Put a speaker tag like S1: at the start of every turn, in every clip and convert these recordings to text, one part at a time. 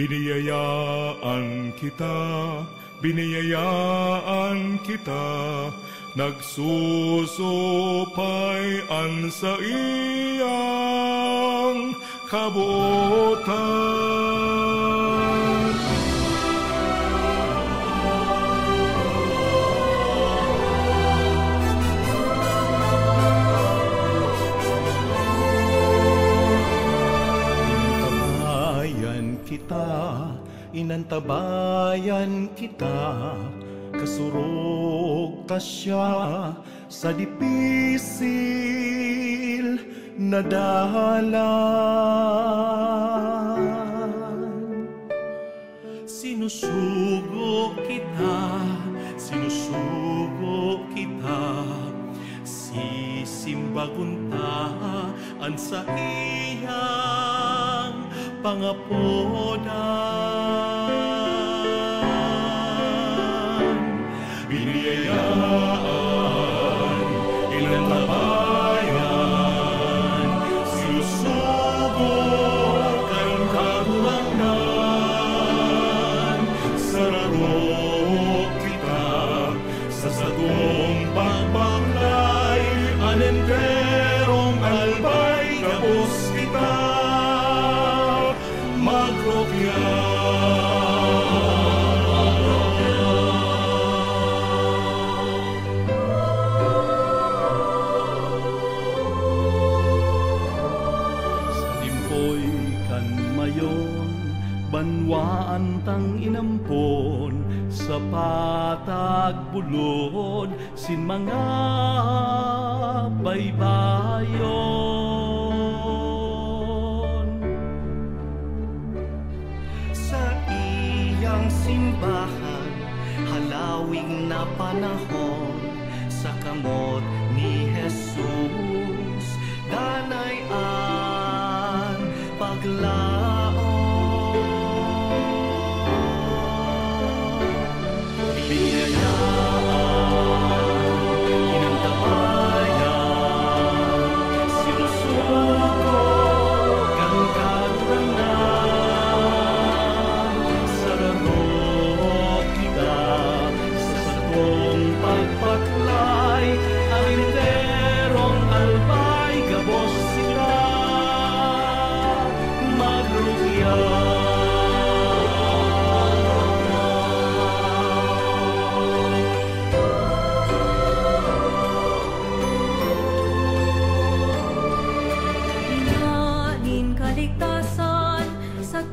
S1: Biniyayaan kita, biniyayaan kita, nagsusupayan sa iyang kabuotan.
S2: Inantabayan kita, kasurog ta siya sa dipisil na dalan. Sinusugo kita, sisimbaguntaan sa iyang pangapodan. Biniyayaan, inantabayan, sinusugo kang kagulangan. Sararo kita sa sagong pagbaklay, anenderong albay kapos kita magrokya. Banwaan tang inampon sa patag bulod sin mga baybayon. Sa iyang simbahan halawing na panahon, sa kamot ni Jesus danayan paglaon.
S3: Sa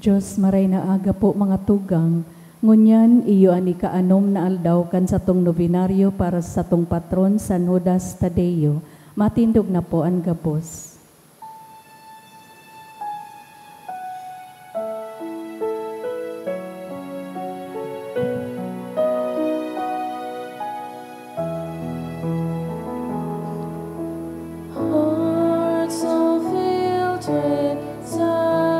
S3: Diyos maray na aga po mga tugang, ngunyan iyo ani kaanom na aldaw kan sa tong novenaryo para sa tong patron San Judas Tadeo. Matindog na po ang gabos.
S4: Hearts so filled with sadness,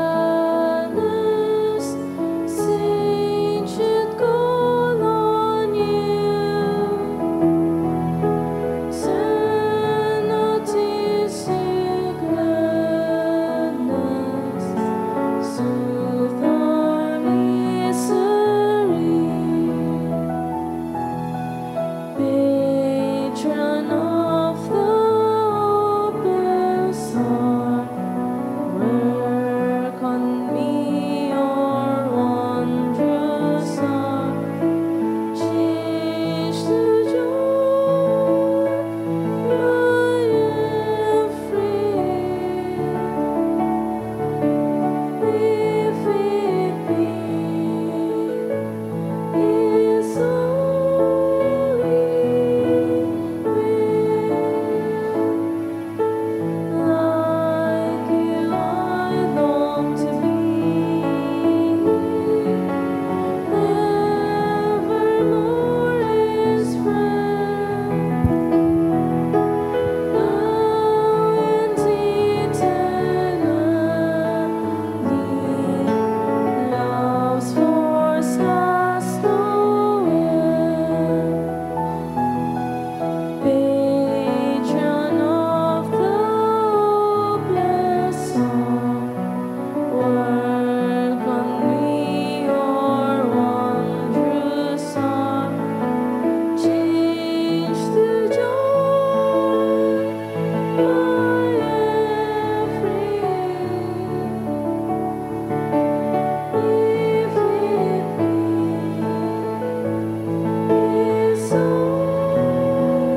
S4: saints should call on you. Send not tears to gladness, soothe our misery. Patron of the hopeless heart, work on me your wondrous art. Change to joy my every. If it be His holy will, like you I long to be, evermore His friend, now and eternally. Love's force has no end. Patron of the hopeless heart, work on me your wondrous art. Change to joy my every. If it be His holy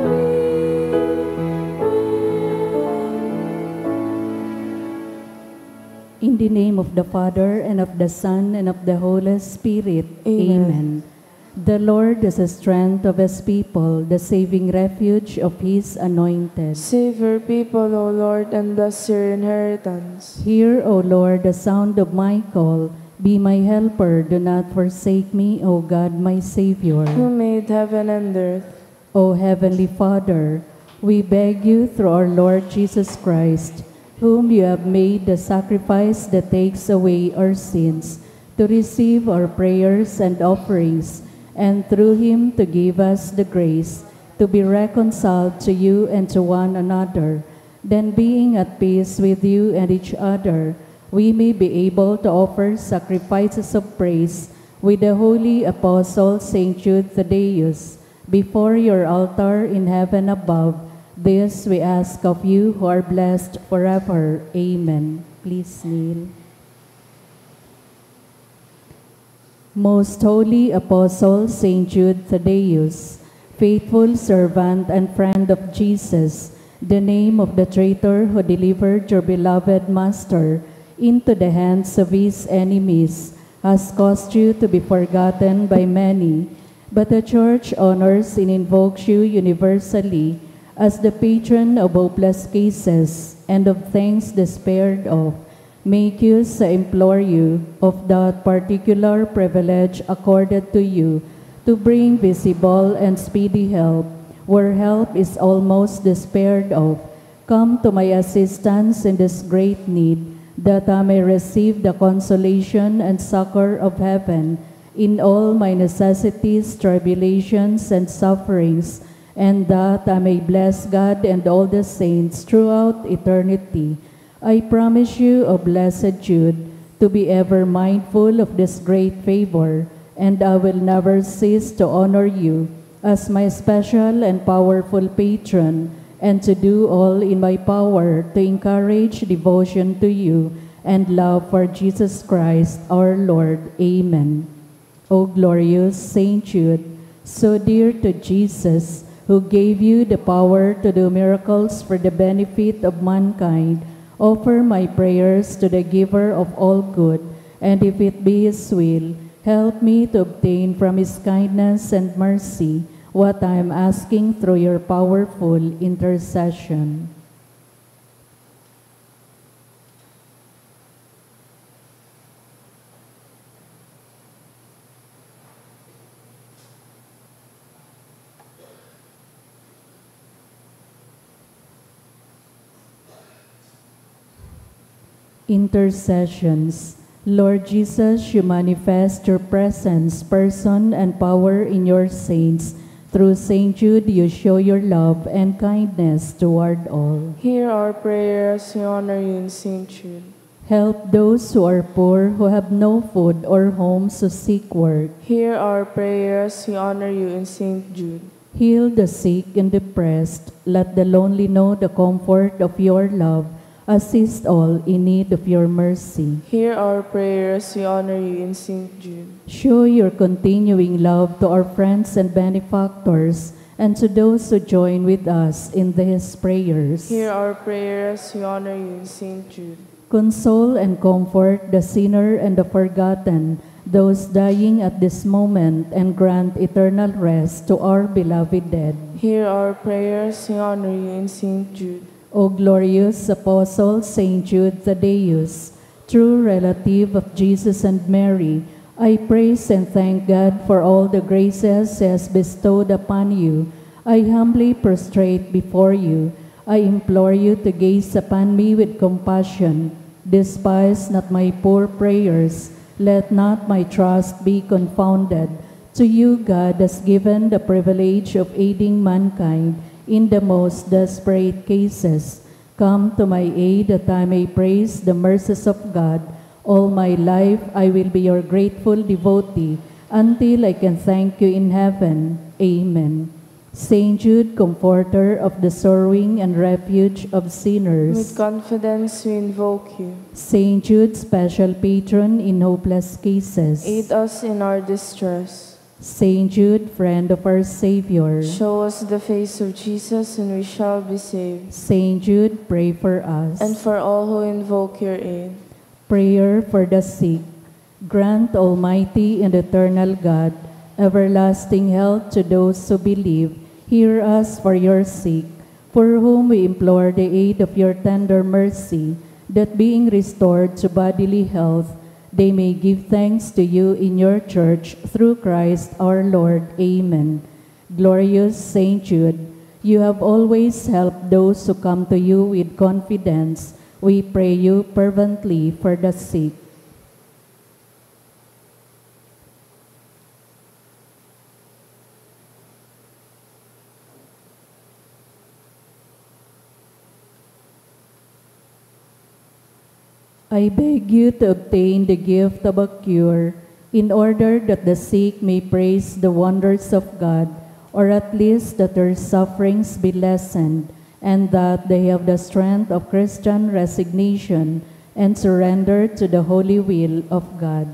S4: will.
S3: In the name of the Father, and of the Son, and of the Holy Spirit.
S4: Amen.
S3: The Lord is the strength of His people, the saving refuge of His anointed.
S4: Save your people, O Lord, and bless your inheritance.
S3: Hear, O Lord, the sound of my call. Be my helper, do not forsake me, O God, my Savior.
S4: Who made heaven and earth?
S3: O Heavenly Father, we beg you through our Lord Jesus Christ, whom you have made the sacrifice that takes away our sins, to receive our prayers and offerings, and through him to give us the grace to be reconciled to you and to one another. Then, being at peace with you and each other, we may be able to offer sacrifices of praise with the holy apostle Saint Jude Thaddeus before your altar in heaven above. This we ask of you who are blessed forever. Amen. Please kneel. Most holy apostle Saint Jude Thaddeus, faithful servant and friend of Jesus, the name of the traitor who delivered your beloved Master into the hands of his enemies has caused you to be forgotten by many, but the Church honors and invokes you universally as the patron of hopeless cases and of things despaired of. Make use, I implore you, of that particular privilege accorded to you to bring visible and speedy help where help is almost despaired of. Come to my assistance in this great need, that I may receive the consolation and succor of heaven in all my necessities, tribulations, and sufferings, and that I may bless God and all the saints throughout eternity. I promise you, O blessed Jude, to be ever mindful of this great favor, and I will never cease to honor you as my special and powerful patron, and to do all in my power to encourage devotion to you and love for Jesus Christ our Lord. Amen. O glorious Saint Jude, so dear to Jesus, who gave you the power to do miracles for the benefit of mankind, offer my prayers to the giver of all good, and if it be His will, help me to obtain from His kindness and mercy what I am asking through your powerful intercession. Intercessions. Lord Jesus, you manifest your presence, person, and power in your saints. Through Saint Jude, you show your love and kindness toward all.
S4: Hear our prayers, we honor you in Saint Jude.
S3: Help those who are poor, who have no food or homes to seek work.
S4: Hear our prayers, we honor you in Saint Jude.
S3: Heal the sick and depressed. Let the lonely know the comfort of your love. Assist all in need of your mercy.
S4: Hear our prayers, we honor you in Saint Jude.
S3: Show your continuing love to our friends and benefactors and to those who join with us in these prayers.
S4: Hear our prayers, we honor you in Saint Jude.
S3: Console and comfort the sinner and the forgotten, those dying at this moment, and grant eternal rest to our beloved dead.
S4: Hear our prayers, we honor you in Saint Jude.
S3: O glorious Apostle Saint Jude Thaddeus, true relative of Jesus and Mary, I praise and thank God for all the graces He has bestowed upon you. I humbly prostrate before you. I implore you to gaze upon me with compassion. Despise not my poor prayers. Let not my trust be confounded. To you God has given the privilege of aiding mankind in the most desperate cases. Come to my aid that I may praise the mercies of God. All my life I will be your grateful devotee until I can thank you in heaven. Amen. Saint Jude, comforter of the sorrowing and refuge of sinners.
S4: With confidence we invoke you.
S3: Saint Jude, special patron in hopeless cases.
S4: Aid us in our distress.
S3: Saint Jude, friend of our Savior.
S4: Show us the face of Jesus and we shall be saved.
S3: Saint Jude, pray for us.
S4: And for all who invoke your aid.
S3: Prayer for the sick. Grant, Almighty and eternal God, everlasting health to those who believe. Hear us for your sake, for whom we implore the aid of your tender mercy, that being restored to bodily health, they may give thanks to you in your church through Christ our Lord. Amen. Glorious Saint Jude, you have always helped those who come to you with confidence. We pray you fervently for the sick. I beg you to obtain the gift of a cure, in order that the sick may praise the wonders of God, or at least that their sufferings be lessened, and that they have the strength of Christian resignation and surrender to the holy will of God.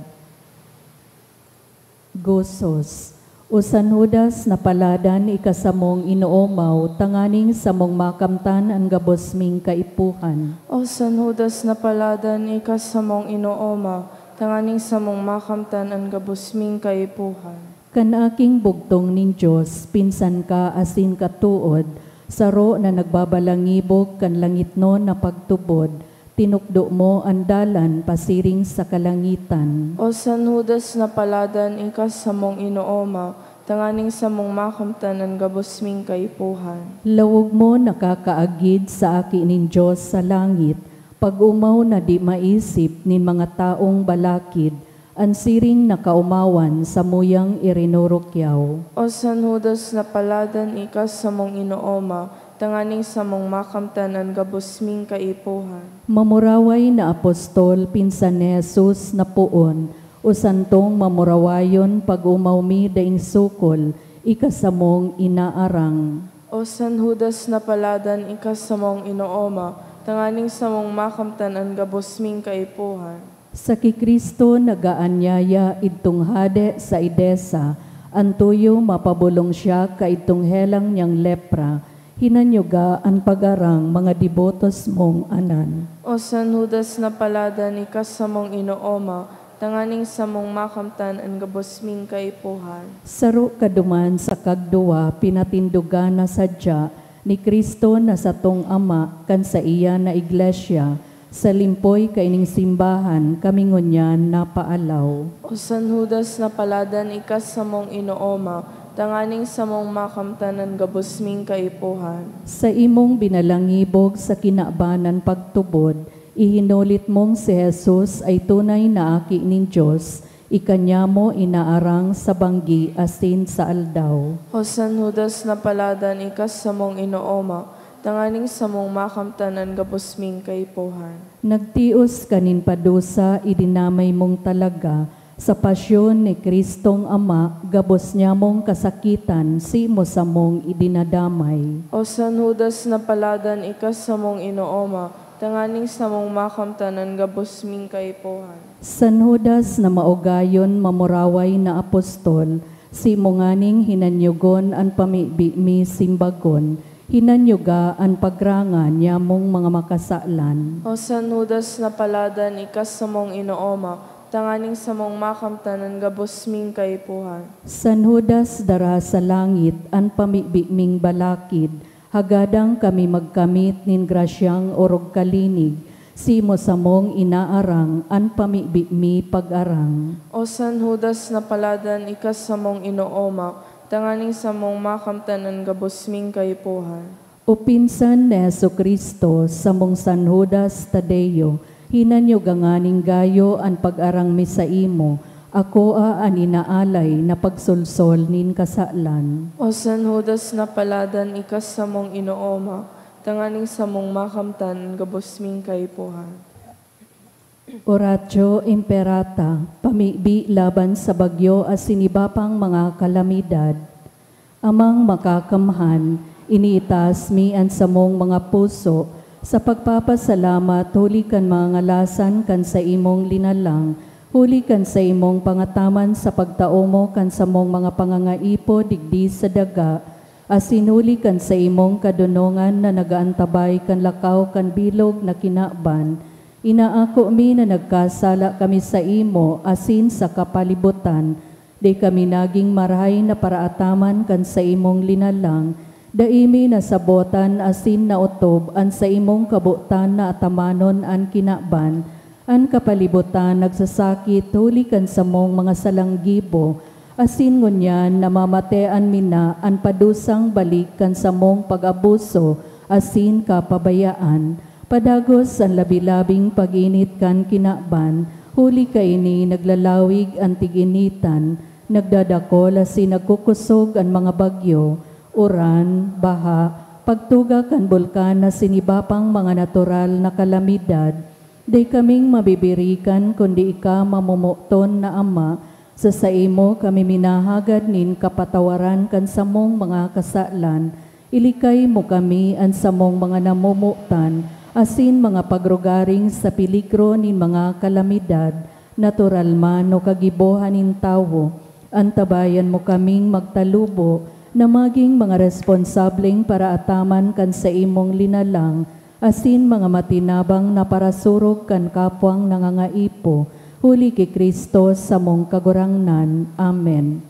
S3: Gozos. Usan hudas na paladan ikasamong inuomaw, tanganing samong makamtan ang gabosming kaipuhan.
S4: O San Judas na paladan, ikasamong inooma, tanganing samong makamtan ang gabusming kaipuhan.
S3: Kan aking bugtong ning Diyos, pinsan ka asin katuod, saro na nagbabalangibog kan langit no na pagtubod, tinukdo mo ang dalan pasiring sa kalangitan.
S4: O San Judas na paladan, ikasamong inooma, tanganing samong makamtan ang gabusming kaipuhan.
S3: Lawog mo nakakaagid sa aki nin Diyos sa langit, pag umaw na di maisip nin mga taong balakid, ang siring nakaumawan sa muyang irinurukyaw.
S4: O San Judas na paladan, ikasamong inooma, tanganing samong makamtan ang gabusming kaipuhan.
S3: Mamuraway na apostol pinsan ni Jesus na puon, usantong mamurawayon pag umawmi daing sukol, ikasamong inaarang.
S4: O San Judas na paladan, ikasamong inooma, tanganing samong makamtan ang gabusming kaipuhan.
S3: Sa kikristo nagaanyaya itong hade sa Edesa, antuyo mapabulong siya ka itong helang niyang lepra, hinanyuga ang pagarang mga dibotos mong anan.
S4: O San Judas na paladan, ikasamong inooma, tanganing samong makamtan ang gabosming kaipuhan.
S3: Saro kaduman sa kagduwa pinatindugan na sadya ni Kristo na sa tong Ama kan sa iya na iglesia, sa limpoy kaining simbahan kami ngunyan na paalaw.
S4: O San Judas na paladan ikas samong inooma, tanganing samong makamtan ang gabosming kaipuhan.
S3: Sa imong binalangibog sa kinabanan pagtubod, ihinulit mong si Jesus ay tunay na aki nin Diyos, ikanya mo inaarang sa banggi asin sa aldaw.
S4: O San Judas na paladan ikas samong inooma, tanganing samong makamtan ang gabosming kaipuhan.
S3: Nagtios kanin padusa idinamay mong talaga, sa pasyon ni Kristong Ama, gabos niya mong kasakitan, si mo sa mong idinadamay.
S4: O San Judas na paladan ikas samong inooma, tanganing samong makamtan ang gabosming kaipuhan.
S3: San Judas na maugayon mamuraway na apostol, si mo nganing hinanyugon ang pamibimi simbagon, hinanyuga ang pagrangan niya mong mga makasalan.
S4: O San Judas na paladan ikas samong inooma, tanganing samong makamtan ang gabosming kaipuhan.
S3: San Judas dara sa langit ang pamibiming balakid, hagadang kami magkamit nin grasyang orog kalinig, si mo sa mong inaarang ang pamibimi pag-arang.
S4: O San Judas na paladan ikas samong inooma, tanganing samong makamtan ang gabosming kaipuhan.
S3: O pinsan ni Jesucristo sa mong San Judas Tadeo, hinanyo ganganing gayo ang pag-arang mi sa imo, ako an inaalay na pagsulsol nin kasalan.
S4: O San Judas na paladan ikas samong inooma, tanganing samong makamtan ang gabosming kaipuhan.
S3: Oratio Imperata, pamibi laban sa bagyo as sinibapang mga kalamidad. Amang makakamhan, iniitas mi ang samong mga puso, sa pagpapasalamat huli kan mga ngalasan kan sa imong linalang, huli kan sa imong pangataman sa pagtao mo kan sa mong mga pangangaipo digdi sa daga, asin huli kan sa imong kadunongan na nagaantabay kan lakaw kan bilog na kinaban. Inaako mi na nagkasala kami sa imo asin sa kapalibutan, di kami naging marahay na paraataman kan sa imong linalang, daimi na sabotan asin na utob an sa imong kabutan na atamanon an kinaban, an kapalibutan nagsasakit huli kan sa mong mga salanggibo, asin ngunyan namamatean mina an padusang balik kan sa mong pag-abuso, asin kapabayaan, padagos ang labilabing pag-init kan kinaban, huli kaini naglalawig ang tiginitan, nagdadakol asin nagkukusog ang mga bagyo, uran, baha, pagtuga kan bulkan na sinibapang mga natural na kalamidad, di kaming mabibirikan kundi ika mamumukton na Ama, sa imo kami minahagad nin kapatawaran kan samong mga kasalan, ilikay mo kami ang samong mga namumuktan, asin mga pagrugaring sa piligro nin mga kalamidad, natural man o kagibohan nin tawo, antabayan mo kaming magtalubo, na maging mga responsableng para ataman kan sa imong linalang, asin mga matinabang na parasurog kan kapwang nangangaipo, huli kay Kristo sa mong kagurangnan. Amen.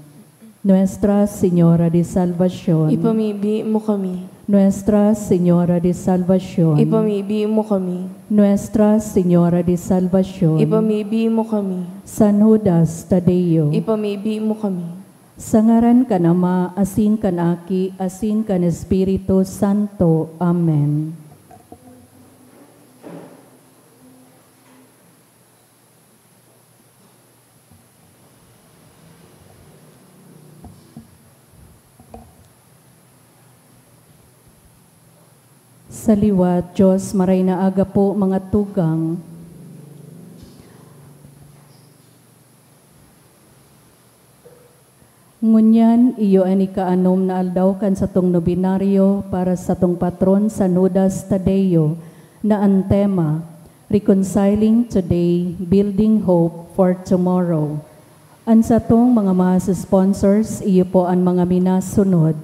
S3: Nuestra Señora de Salvación,
S4: Ipamibi mo kami.
S3: Nuestra Señora de Salvación,
S4: Ipamibi mo kami.
S3: Nuestra Señora de Salvación,
S4: Ipamibi mo kami.
S3: San Judas Tadeo,
S4: Ipamibi mo kami.
S3: sa ngaran kan Ama, asin kan Aki, asin kan Espiritu Santo. Amen. Sa liwat, Diyos, maray na aga po mga tugang. Ngunyan, iyo ani kaanom na aldaw kan sa tong nobinaryo para sa tong patron San Judas Tadeo na ang tema, Reconciling Today, Building Hope for Tomorrow. Ang sa tong mga sponsors, iyo po ang mga minasunod,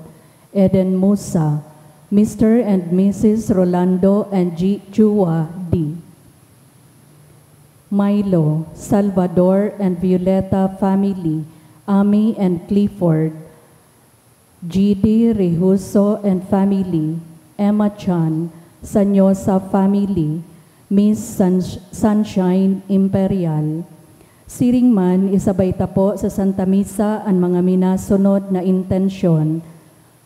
S3: Eden Musa, Mr. and Mrs. Rolando and G. Chua D. Milo, Salvador and Violeta family, Amy and Clifford, GD Rehuso and family, Emma Chan, Sanyosa family, Miss Sunshine Imperial. Siringman, isabay tapo sa Santa Misa ang mga minasunod na intensyon.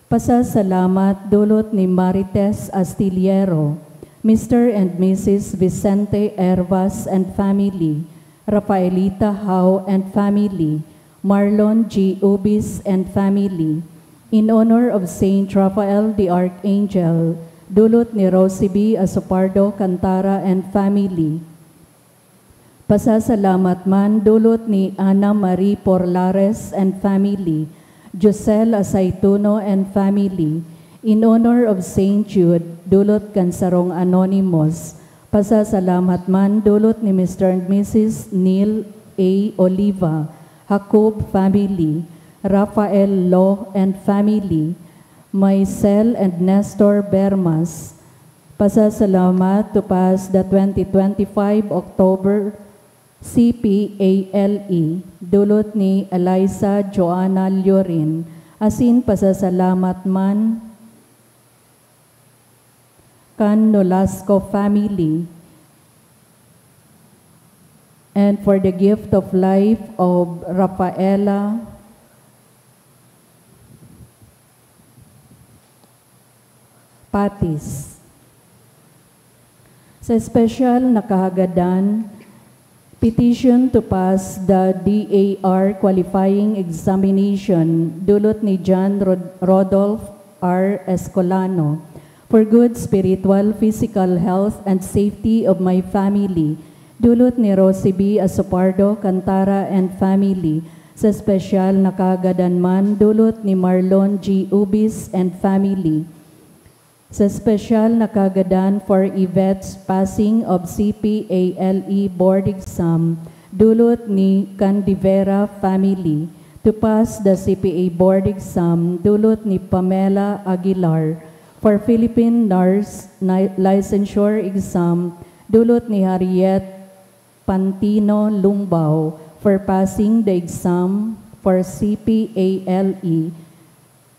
S3: Pasasalamat dulot ni Marites Astillero, Mr. and Mrs. Vicente Hervas and family, Rafaelita Hau and family, Marlon G. Ubis and family. In honor of Saint Raphael the Archangel, dulot ni Rosie B. Asopardo Cantara and family. Pasasalamat man dulot ni Ana Marie Porlares and family, Josel Asaituno and family. In honor of Saint Jude, dulot Kansarong Anonymous. Pasasalamat man dulot ni Mr. and Mrs. Neil A. Oliva, Jacob family, Rafael Law and family, Maisel and Nestor Bermas. Pasasalamat to pass the 2025 October CPALE, dulot ni Eliza Joanna Llorin. Asin pasasalamat man kan Nolasco family. And for the gift of life of Rafaela Patis. Sa special na kahagadan, petition to pass the DAR qualifying examination dulot ni John Rodolph R. Escolano for good spiritual, physical health, and safety of my family. Dulot ni Rosie B. Asopardo Cantara and family. Sa special na kahagadan man, dulot ni Marlon G. Ubis and family. Sa special na kagadan for Yvette's passing of CPALE board exam, dulot ni Candivera family. To pass the CPA board exam, dulot ni Pamela Aguilar. For Philippine Nurse Licensure exam, dulot ni Harriet Pantino Lumbao. For passing the exam for CPALE,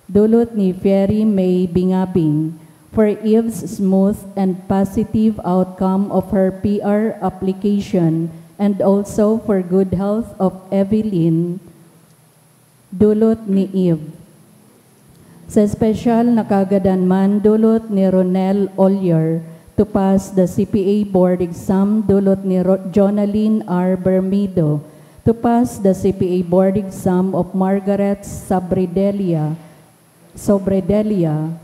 S3: dulot ni Ferry May Bingabing. For Eve's smooth and positive outcome of her PR application, and also for good health of Evelyn, dulot ni Eve. Sa special na kagadan man, dulot ni Ronel Ollier. To pass the CPA board exam, dulot ni Jonaline R. Bermido. To pass the CPA board exam of Margaret Sobredelia,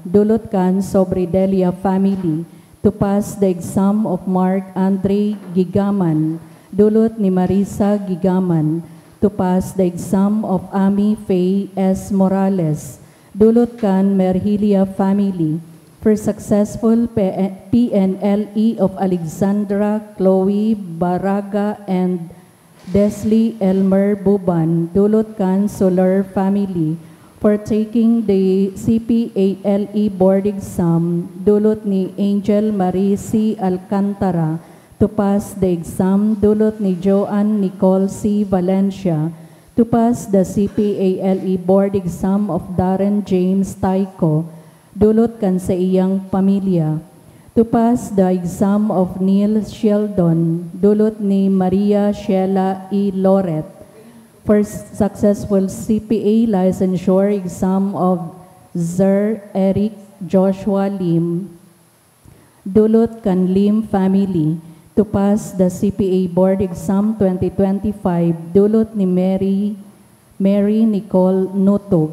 S3: dulot kan Sobredelia family. To pass the exam of Mark Andre Gigaman, dulot ni Marisa Gigaman. To pass the exam of Amy Faye S. Morales, dulot kan Merhilia family. For successful PNLE of Alexandra Chloe Baraga and Desley Elmer Buban, dulot kan Solar family. For taking the CPALE board exam, dulot ni Angel Marie C. Alcantara. To pass the exam, dulot ni Joanne Nicole C. Valencia. To pass the CPALE board exam of Darren James Taiko, dulot kan sa iyang pamilya. To pass the exam of Neil Sheldon, dulot ni Maria Sheila E. Loret. For successful CPA licensure exam of Zer Eric Joshua Lim, dulot kan Lim family. To pass the CPA board exam 2025, dulot ni Mary Nicole Nutog.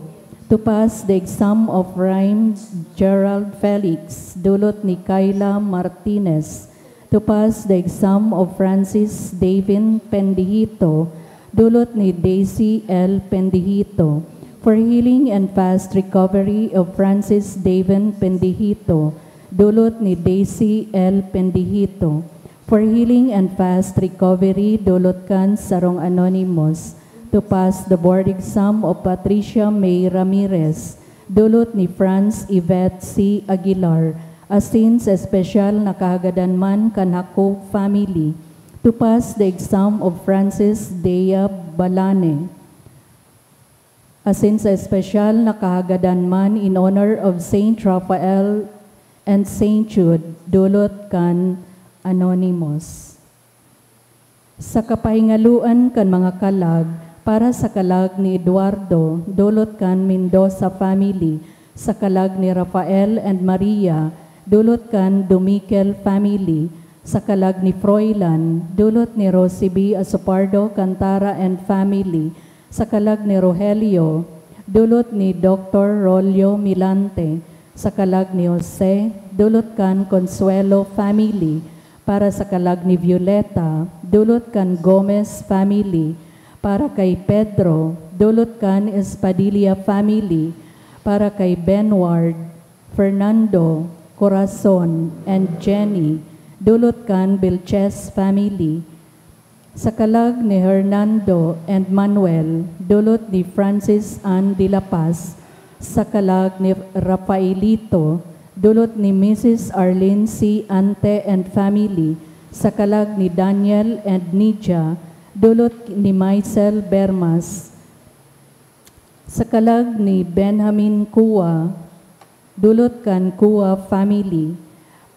S3: To pass the exam of Rhymes Gerald Felix, dulot ni Kayla Martinez. To pass the exam of Francis Davin Pendihito, dulot ni Daisy L. Pendihito. For healing and fast recovery of Francis Davin Pendihito, dulot ni Daisy L. Pendihito. For healing and fast recovery, dulot kan Sarong Anonymous. To pass the board exam of Patricia May Ramirez, dulot ni Franz Yvette C. Aguilar. Asin sa espesyal na kahagadan man kan Jacob family. To to pass the exam of Francis Dea Balane. Asin sa espesyal na kahagadan man in honor of Saint Raphael and Saint Jude, dulot kan Anonymous. Sa kapahingaluan kan mga kalag, para sa kalag ni Eduardo, dulot kan Mendoza family, sa kalag ni Rafael and Maria, dulot kan Dumikel family, sa kalag ni Froilan, dulot ni Rosie B. Asopardo, Cantara and family, sa kalag ni Rogelio, dulot ni Dr. Rolio Milante, sa kalag ni Jose, dulot kan Consuelo family, para sa kalag ni Violeta, dulot kan Gomez family, para kay Pedro, dulot kan Espadilla family, para kay Benward, Fernando, Corazon, and Jenny, dulot kan Vilches family, sa kalag ni Hernando and Manuel, dulot ni Francis Ann de la Paz, sa kalag ni Rafaelito, dulot ni Mrs. Arlene C. Ante and family, sa kalag ni Daniel and Nidia, dulot ni Maisel Bermas, sa kalag ni Benjamin Kua, dulot kan Kua family,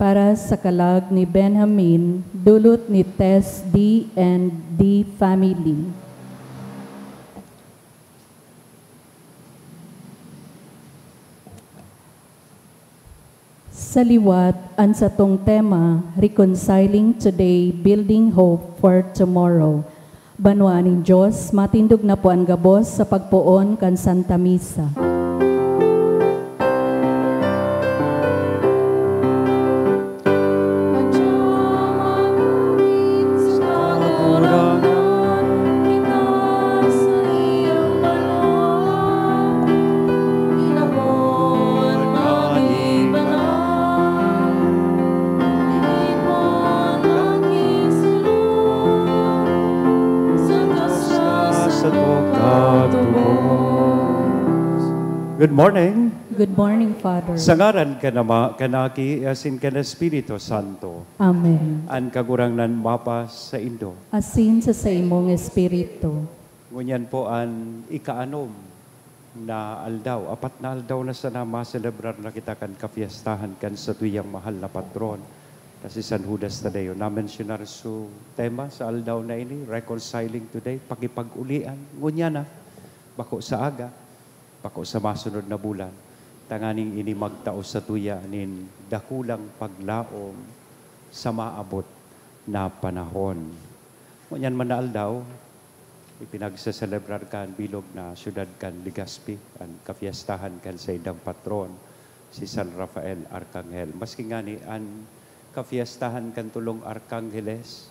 S3: para sa kalag ni Benjamin, dulot ni Tess D. and D. family. Sa liwat, ang satong tema, Reconciling Today, Building Hope for Tomorrow. Banwaaning Diyos, matindog na po ang gabos sa pagpuon kan Santa Misa.
S5: Good morning.
S3: Good morning, Father.
S5: Sa ngaran kanaki asin kana Espiritu Santo.
S3: Amen.
S5: An kagurangnan mapas sa Indo.
S3: Asin sa imong Espiritu.
S5: Ngunyan po an ikaanom na aldaw, apat na aldaw na sana ma-celebrar na kita kan kafiestahan kan sa tuyang mahal na patron. Kasi San Judas Tadeo. Na-mentionar su tema sa aldaw na ini, Reconciling Today, pakipag-ulian. Ngunyan na, bako sa aga, bako sa masunod na bulan, tanganing ini magtao sa tuya nin dakulang paglaom sa maabot na panahon. Ngunyan man na aldaw, ipinagsaselebrar kan bilog na syudad kan Legazpi, ang kafiestahan kan sa idang patron, si San Rafael Arcangel. Maski nga ni ang kafiestahan kan tulong Arcangeles,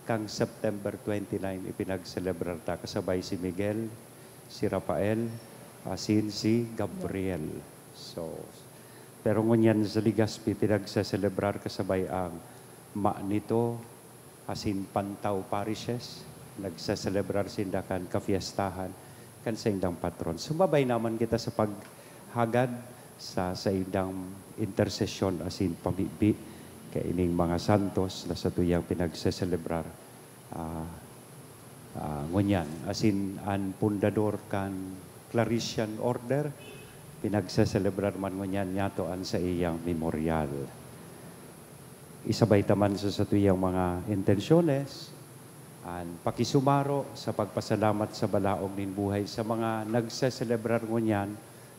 S5: kang September 29, ipinagselebrar ta kasabay si Miguel, si Rafael, asin si Gabriel. So, pero ngunyan sa Legazpi, pinagsaselebrar kasabay ang nito, asin Pantaw parishes, nagsaselebrar sindakan kafiestahan, kan sa indang patron. Sumabay naman kita sa paghagad sa indang intersesyon, asin pamibi, kay ining mga santos na sa tuyang pinagsaselebrar. Ngunyan, asin an pundador kan Claretian Order, pinagsaselebrar man ngunyan nyatoan sa iyang memorial. Isabay taman sa tuyang mga intensyones, an pakisumaro sa pagpasalamat sa balaog nin buhay sa mga nagsaselebrar ngunyan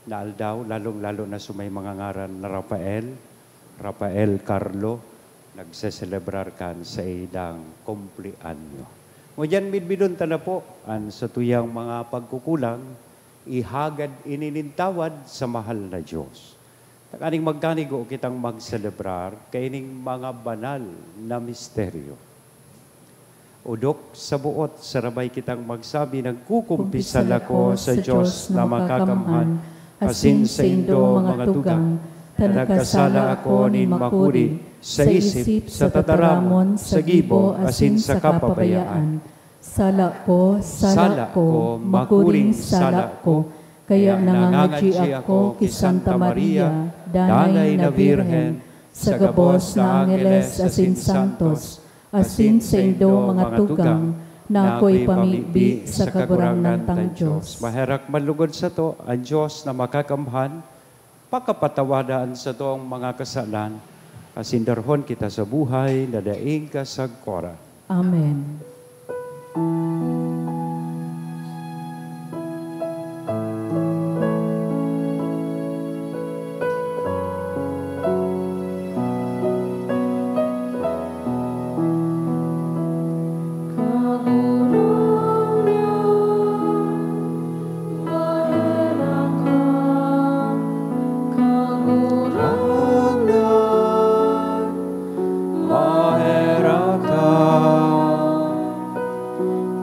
S5: na aldaw, lalong-lalo na sumay mga ngaran na Rafael Carlo, nagsaselebrar kan sa idang kumplianyo. Ngunyan midbidon ta na po, an sa tuyang mga pagkukulang, ihagad ininintawad sa mahal na Diyos. Takaning magkanigo kitang magselebrar kaining mga banal na misteryo. Udok sa buot, sarabay kitang magsabi, nagkukumpisal ako sa Diyos na makakamhan, asin sa indo mga tugang, nagkasala ako nin makuri, sa isip, sa tataramon, sa gibo, asin sa kapabayaan. Sala ko, makuring sala ko, kaya nangangadji ako ki Santa Maria, danay na Birhen, sa gabos na Angeles asin Santos,
S3: asin sa indo mga tugang, na ako'y pamigbi sa kagurangnan tang Diyos.
S5: Maherak malugod sa to, ang Diyos na makakamhan, pakapatawadaan sa to ang mga kasalan, kasindarhon kita sa buhay, na daing ka sa kora.
S3: Amen.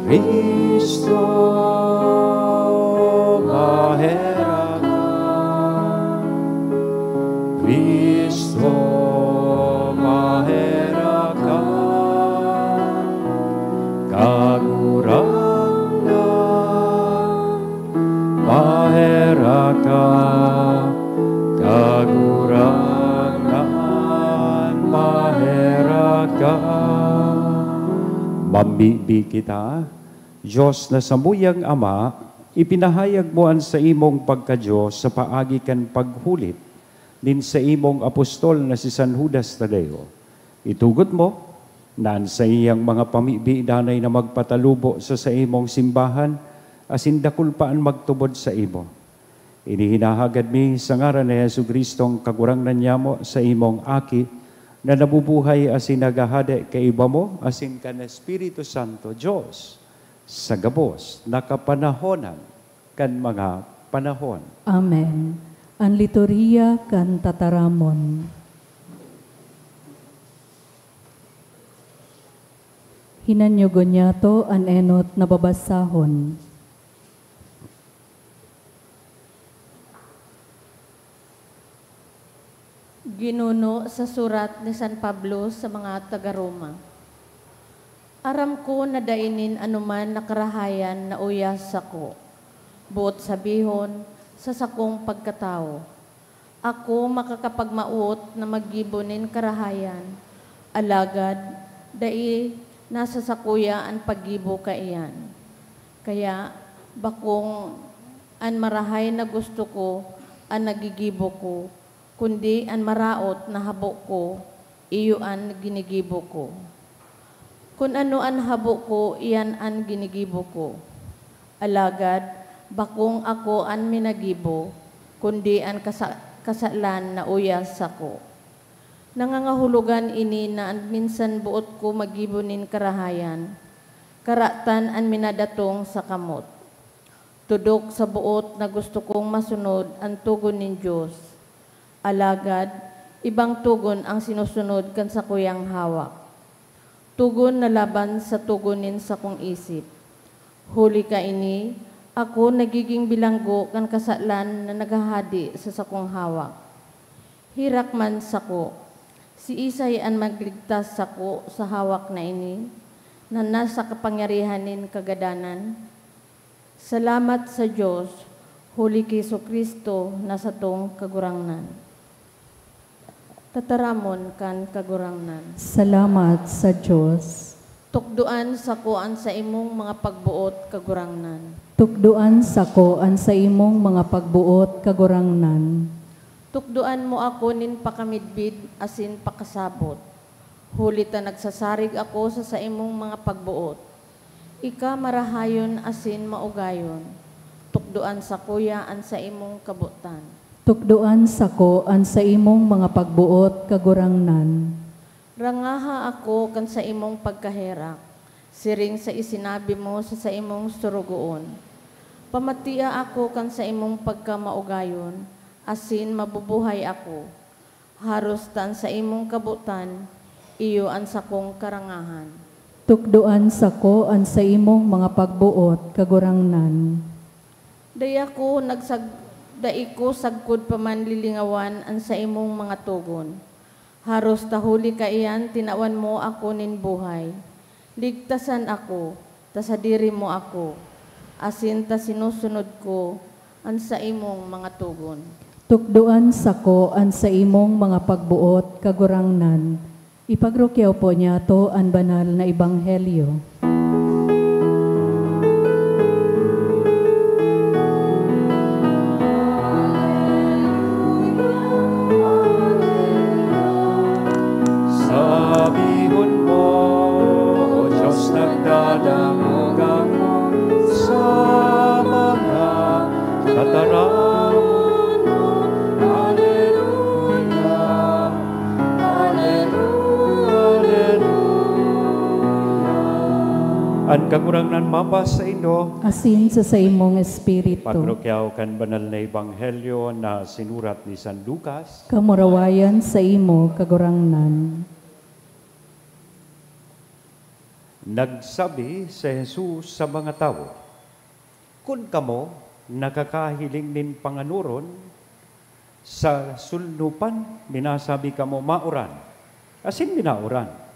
S5: Kristo, mahera ka. Kristo, mahera ka. Kagurangan, mahera ka. Kagurangan, mahera ka. Mambibi kita, Diyos na samuyang Ama, ipinahayag mo an sa imong pagka-Diyos sa paagi kan paghulit din sa imong apostol na si San Judas Tadeo. Itugot mo na sa iyang mga pamibi danay na magpatalubo sa imong simbahan asin dakul paan magtubod sa imo. Inihinahagad mi sa ngaran ni Jesucristong kagurangnan niya mo sa imong aki na nabubuhay asin nagahade kay iba mo asin kan Espiritu Santo Diyos sa gabos nakapanahonan kan mga panahon.
S3: Amen. Ang liturhiya kan tataramon. Hinanyugon niya to an enot na babasahon.
S6: Ginuno sa surat ni San Pablo sa mga taga-Roma. Aram ko na dainin anuman na karahayan na uyas sako, buot sabihon sa sakong pagkatao. Ako makakapagmaot na maggibonin karahayan, alagad dai nasa sakuya ang paggibo kaiyan. Kaya bakong an marahay na gusto ko ang nagigibo ko, kundi an maraot na habo ko, iyo an ginigibo ko. Kung ano an habo ko, iyan an ginigibo ko. Alagad, bakong ako an minagibo, kundi an kasalan na uyas ako. Nangangahulugan ini na an minsan buot ko magibonin karahayan, karatan an minadatong sa kamot. Tudok sa buot na gusto kong masunod ang tugon ng Diyos. Alagad, ibang tugon ang sinusunod kan sa kuyang hawak. Tugon na laban sa tugunin sa kong isip. Huli ka ini, ako nagiging bilanggo kan kasalan na naghahadi sa sakong hawak. Hirak man sako, si Isay ang magligtas sako sa hawak na ini, na nasa kapangyarihanin kagadanan. Salamat sa Diyos, huli kay Jesucristo na sa tong kagurangnan. Tataramon kan kagurangnan.
S3: Salamat sa Diyos.
S6: Tukduan sa kuan sa imong mga pagbuot kagurangnan.
S3: Tukduan sa koan sa imong mga pagbuot kagurangnan.
S6: Tukduan mo ako nin pakamidbid asin pakasabot. Huli ta nagsasarig ako sa imong mga pagbuot. Ika marahayon asin maugayon. Tukduan sa kuya an sa imong kabutan.
S3: Tukduan sa koan sa imong mga pagbuot kagurangnan.
S6: Rangaha ako kan sa imong pagkaherak, siring sa isinabi mo sa imong surugoon. Pamatia ako kan sa imong pagkamaugayon, asin mabubuhay ako. Haros tan sa imong kabutan, iyo ang sakong karangahan.
S3: Tukduan sa koan sa imong mga pagbuot kagurangnan.
S6: Dai ko sagkod paman lilingawan an sa imong mga tugon. Haros tahuli ka iyan, tinawan mo ako nin buhay. Ligtasan ako, tasadiri mo ako. Asin ta sinusunod ko an sa imong mga tugon.
S3: Tukduan sa koan sa imong mga pagbuot kagurangnan. Ipagrukyaw po niya to ang banal na ebanghelyo.
S5: Sabihon mo, O Diyos, nagdadamog ako sa mga kataramon mo. Alleluia, Alleluia, Alleluia. Ang kagurangan mapa sa ino,
S3: Asin sa imong espiritu.
S5: pagrukyaw kan banal na ebanghelyo na sinurat ni San Lucas.
S3: Kamurawayan sa imo kagurangnan.
S5: Nagsabi si Jesus sa mga tao, "Kun kamo nakakahiling nin panganuron, sa sulnupan minasabi kamo mauran, asin minauran.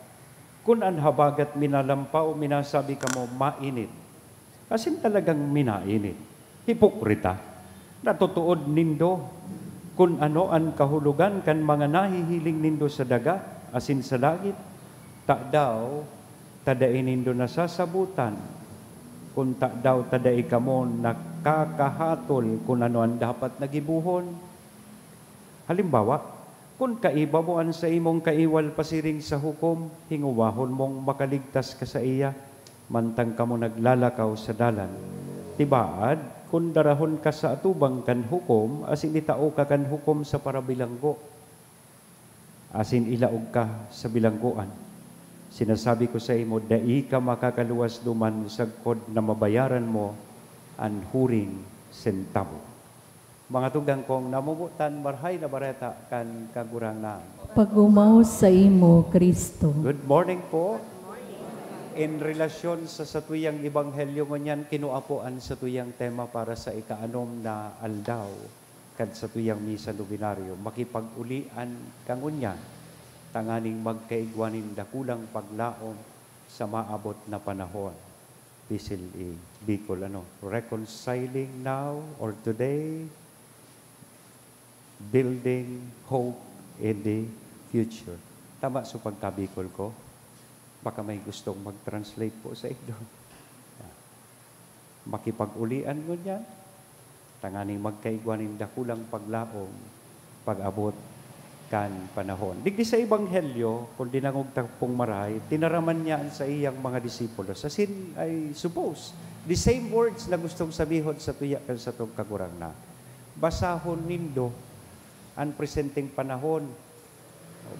S5: Kun an habagat minalampaw, minasabi kamo mainit, asin talagang minainit. Hipokrita, natutuod nindo kun ano an kahulugan kan mga nahihiling nindo sa daga, asin sa langit, daw tadain nindo nasasabutan, kung daw tadai kamo nakakahatol kung ano ang dapat nagibuhon. Halimbawa, kung kaiba mo an sa imong kaiwal pasiring sa hukom, hinguwahon mong makaligtas ka sa iya, mantang kamo naglalakaw sa dalan. Tibaad, kung darahon ka sa atubang kan hukom, asin itao ka kan hukom sa parabilanggo, asin ilaog ka sa bilangguan. Sinasabi ko sa imo, dai ka makakaluwas duman sa kod na mabayaran mo ang huring sentabo." Mga tugang kong namumutan, marhay na bareta kan kagurangnan.
S3: Pagumaw sa imo, Kristo.
S5: Good morning po. In relasyon sa satuyang ebanghelyo ngunyan, kinuapoan sa tuyang tema para sa ikaanom na aldaw kan sa tuyang misa novenaryo. Makipag-ulian kangunyan, tanganing magkaigwanin dakulang paglaom sa maabot na panahon. Pisil Bicol, reconciling now or today, building hope in the future. Tama sa pagkabicol ko? Baka may gustong mag-translate po sa inyo. Makipag-ulian mo niya, tanganing magkaigwanin dakulang paglaom, pag-abot kan panahon. Digdi sa ebanghelyo, kung dinangog pong maray, tinaraman niya sa iyang mga disipulos. Asin, I suppose, the same words na gustong sabihon sa tuya kan sa itong kagurang na. Basahon nindo ang presenteng panahon.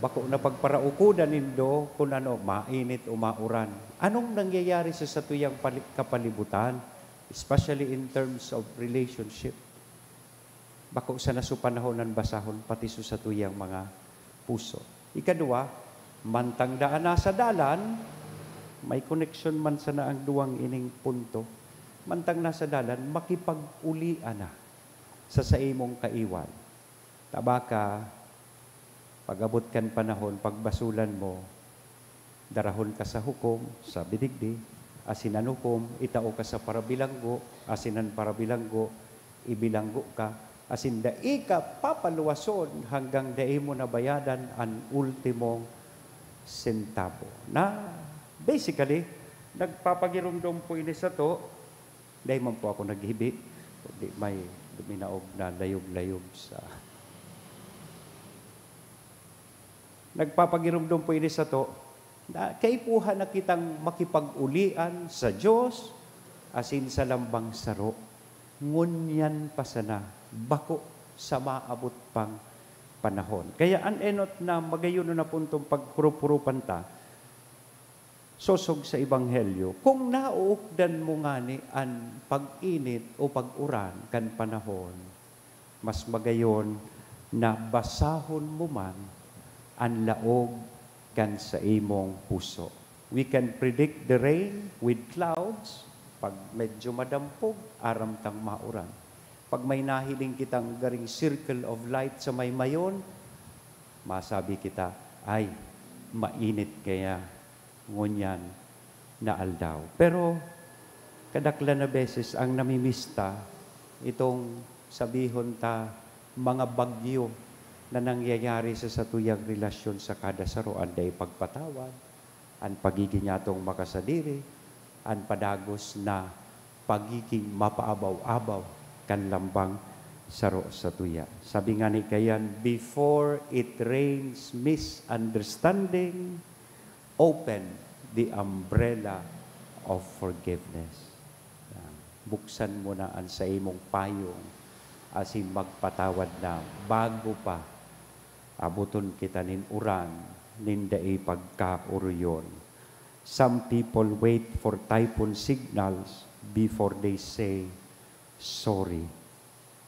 S5: Bako na pagparaukudan nindo kung ano, mainit o mauran. Anong nangyayari sa satuyang kapalibutan, especially in terms of relationship? Bako sa nasupanahon ng basahon, pati sa tuyang mga puso. Ikadua, mantang daan na sa dalan, may connection man sa naang duwang ining punto, mantang nasa dalan, makipag-ulian na sa imong kaiwan. Tabaka, pag-abot kan panahon, pagbasulan mo, darahon ka sa hukom, sa bidigdi, asinan hukom, itao ka sa parabilanggo, asinan parabilanggo, ibilanggo ka, asin dai ka papaluwason hanggang dai mo nabayadan ang ultimong sentabo. Na basically, nagpapagirumdum po ini sa to, dahil man po ako naghibi, kundi may duminaog na layog-layog sa... Nagpapagirumdum po ini sa to, na kaipuhan na kitang makipag-ulian sa Diyos, asin sa lambang saro, ngunyan pa sana, bako sa maabot pang panahon. Kaya anenot na magayon na puntong pagpuro-purupan ta, sosog sa ebanghelyo, kung nauukdan mo nga ni ang pag-init o pag-uran kan panahon, mas magayon na basahon mo man ang laog kan sa imong puso. We can predict the rain with clouds, pag medyo madampog, aram tang mauran. Pag may nahiling kitang garing circle of light sa may mayon, masabi kita, ay, mainit kaya ngunyan na aldaw. Pero, kadakla na beses ang namimista, itong sabihon ta, mga bagyo na nangyayari sa satuyang relasyon sa kada saro, anday pagpatawad, ang pagiging atong makasadiri, ang padagos na pagiging mapaabaw-abaw kan lambang saro sa tuya. Sabi nga ni kayan, before it rains misunderstanding, open the umbrella of forgiveness. Buksan mo na ang sa imong payong asin magpatawad na bago pa abuton kita nin uran nindai pagkauruyon. Some people wait for typhoon signals before they say sorry.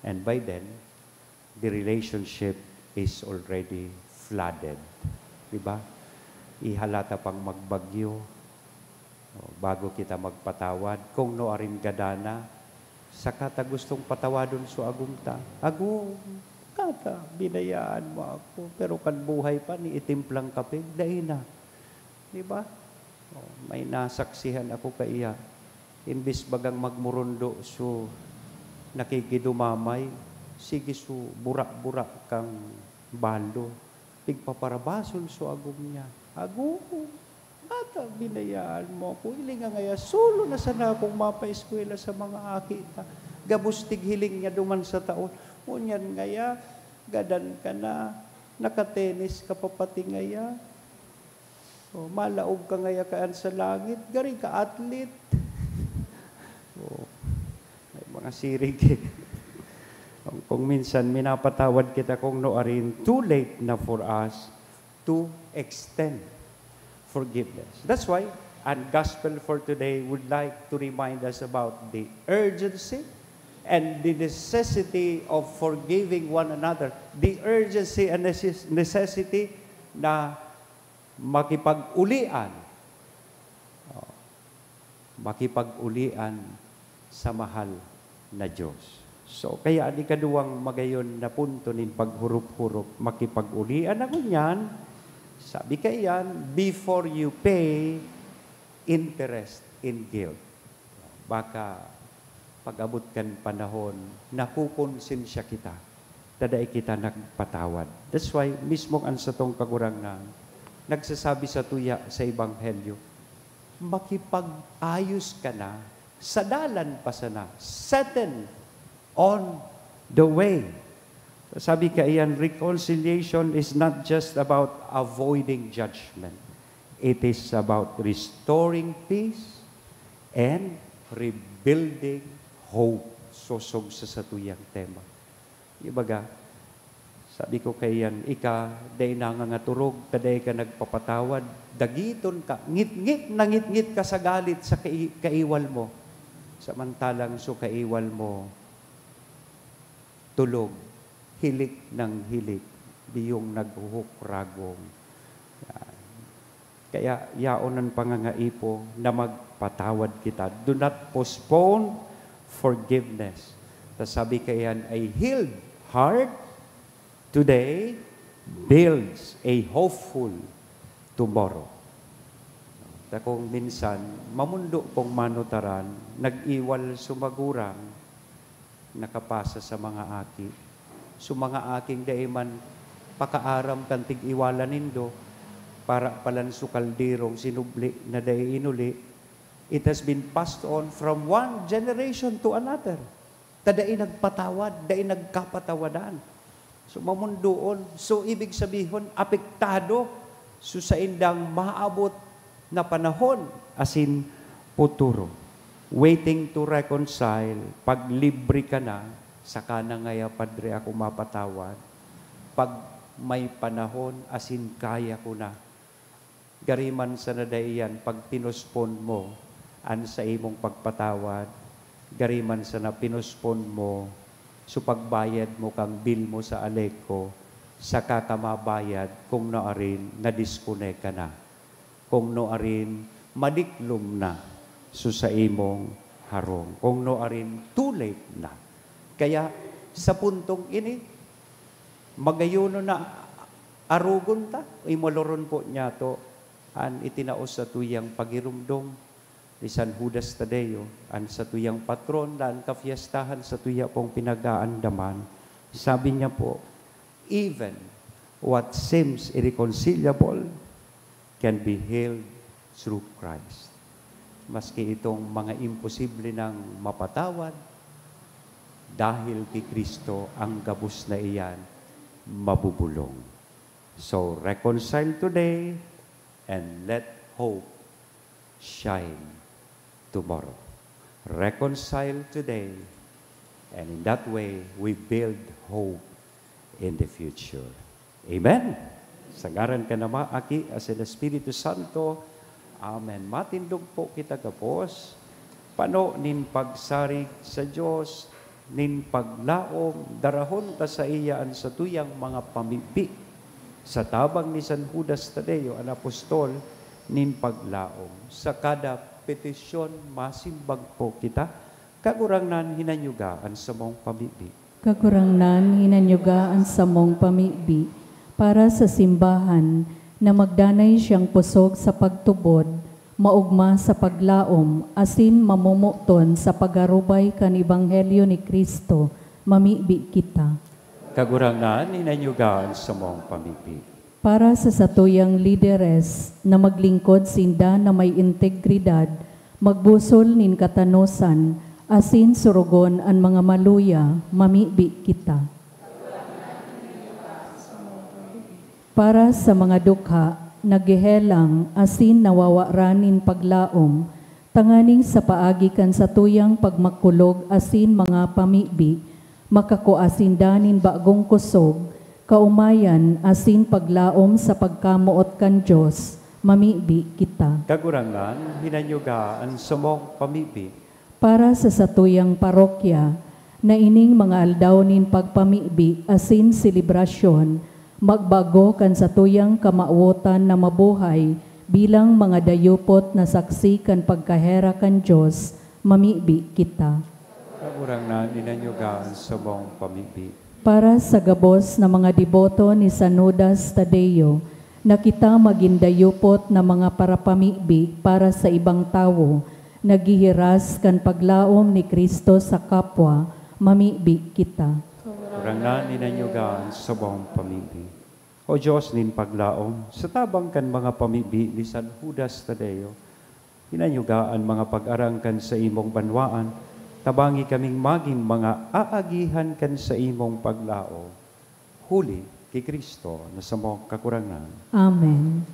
S5: And by then, the relationship is already flooded. Diba? Ihalata pang magbagyo bago kita magpatawad. Kung no arin gadana, sakata gustong patawadon so agumta. Agum, kata, binayaan mo ako. Pero kan buhay pa, ni itimplang kape, dahil na. Diba? May nasaksihan ako kaiya. Imbis bagang magmurundo, so nakikidumamay, sige so burak-burak kang balo. Pigpaparabason so agum niya. Agum, ata, binayaan mo ako. Hiling nga ngaya, solo na sana akong mapa-eskwela sa mga akita. Gabustig hiling niya duman sa taon. Unyan ngaya, gadan ka na, nakatenis ka pa pati ngaya. O, malaog ka ngaya kaan sa langit, gari ka athlete. O, may mga sirig. Kung minsan minapatawad kita kung noorin, too late na for us to extend forgiveness. That's why our gospel for today would like to remind us about the urgency and the necessity of forgiving one another. The urgency and necessity na makipag-ulian. Makipag-ulian sa mahal na Diyos. So, kaya di kaduwang magayon na punto nin paghurup-hurup, makipag-ulian ako niyan. Sabi kayan, before you pay interest in guilt. Baka pag-abot kan panahon, nakukonsensya kita. Taday kita nagpatawad. That's why, mismo ang sa tong kagurangan, nagsasabi sa tuya sa Ebanghelyo, makipag-ayos ka na, sadalan pa sana, settle on the way. Sabi kayan, reconciliation is not just about avoiding judgment. It is about restoring peace and rebuilding hope. Sosog sa satuyang tema. Ibaga, sabi ko kayan, ika, day nangangaturog, taday ka nagpapatawad, dagiton ka, ngit-ngit ka sa galit sa kaiwal mo. Samantalang so kaiwal mo, tulog, hilik ng hilik, biyong naghuhukragong. Kaya yaonan pangangaipo na magpatawad kita. Do not postpone forgiveness. Sabi kayan, a healed heart today builds a hopeful tomorrow. Kung minsan, mamundo kong manutaran, nag-iwal sumagurang, nakapasa sa mga aki. So mga aking daiman, pakaaram kantig iwalan nindo, para palan su kaldirong sinubli na day inuli, it has been passed on from one generation to another. Tadai nagpatawad, dai nagkapatawadan. So mamundoon, so ibig sabihin, apektado, so sa indang maabot na panahon, asin puturo. Waiting to reconcile, pag libre ka na, saka na ngaya, Padre, ako mapatawad. Pag may panahon, asin kaya ko na. Gariman sa nadaiyan, pag pinuspon mo, an sa imong pagpatawad, gariman sa na pinuspon mo, so pagbayad mo kang bill mo sa Aleko, saka ka mabayad kung naarin, na-disconnect ka na. Kung naarin, madiklom na, so sa imong harong. Kung naarin, too late na. Kaya sa puntong ini, magayuno na arugon ta, imoloron po niya to, an itinaos sa tuyang pagirumdom, ni San Judas Tadeo, an sa tuyang patron, daan kafiestahan sa tuya pong pinag-aandaman. Sabi niya po, even what seems irreconcilable can be healed through Christ. Maski itong mga imposible ng mapatawad, dahil kay Kristo ang gabos na iyan mabubulong. So, reconcile today and let hope shine tomorrow. Reconcile today, and in that way, we build hope in the future. Amen. Sa ngaran ka na maaki as in the Espiritu Santo. Amen. Matindog po kita kapos. Pano nin pagsarig sa Diyos, nin paglaom, darahon ta sa iyaan sa tuyang mga pamibi. Sa tabang ni San Judas Tadeo, ang apostol, nin paglaom. Sa kada petisyon, masimbag po kita, kagurangnan hinanyugaan sa mong pamibi.
S3: Kagurangnan hinanyugaan sa mong pamibi, para sa simbahan na magdanay siyang pusog sa pagtubod, maugma sa paglaom, asin mamumuton sa pagarubay kan Ebanghelyo ni Kristo, mamibi kita.
S5: Kagurangnan hinanyugaan sa mong pamibi.
S3: Para sa satuyang lideres na maglingkod sinda na may integridad, magbusol nin katanusan, asin surugon ang mga maluya, mamibi kita. Para sa mga dukha, nagihelang, asin nawawaranin paglaom, tanganing sa paagi kan sa tuyang pagmakulog, asin mga pamibi, makakuasindanin bagong kusog, kaumayan, asin paglaom sa pagkamuot kan Diyos, mamibi kita.
S5: Kagurangnan hinanyugaan sa mong pamibi.
S3: Para sa satuyang parokya, na ining mga aldaw nin pagpamibi, asin selebrasyon, magbago kan sa tuyang kamauotan na mabuhay bilang mga dayupot na saksi kan pagkahera kan Diyos, mamibi kita.
S5: Kagurangnan hinanyugaan sa mong pamibi.
S3: Para sa gabos na mga deboto ni San Judas Tadeo, na kita maging dayupot na mga parapamibi para sa ibang tao, nagihiras kan paglaom ni Kristo sa kapwa, mamibi kita.
S5: Kagurangnan hinanyugaan sa mong pamibi. O Diyos nin paglaom, sa tabang kan mga pamibi ni San Judas Tadeo, hinanyugaan mga pag-arangkan sa imong banwaan, tabangi kaming maging mga aagihan kan sa imong paglao. Huli kay Kristo na sa mong kakurangan.
S3: Amen.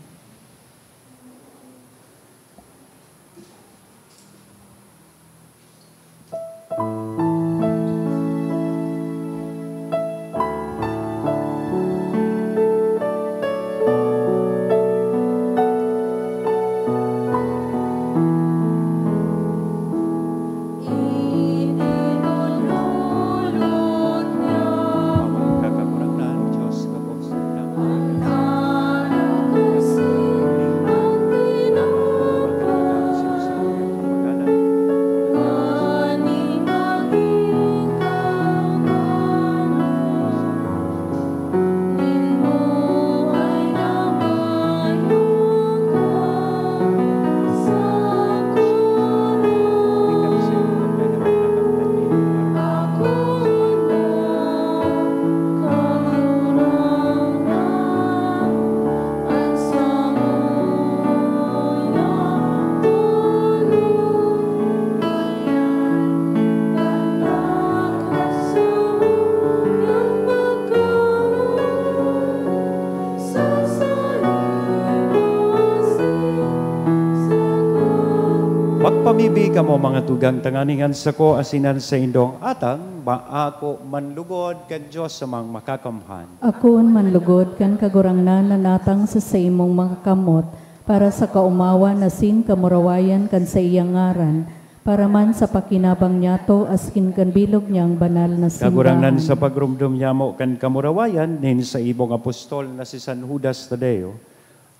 S5: Magpamibi ka mo mga tugang tanganingan sa ko asinan sa indong atang maako manlugod kan Diyos sa mga makakamhan.
S3: Akon manlugod kan kagurangnan na natang sa imong mga kamot, para sa kaumawa na sin kamurawayan kan sa iyang ngaran, para man sa pakinabang niyato askin kan bilog niyang banal na simbahan.
S5: Kagurangnan sa pagrumdum niya mo kan kamurawayan, nin sa ibong apostol na si San Judas Tadeo,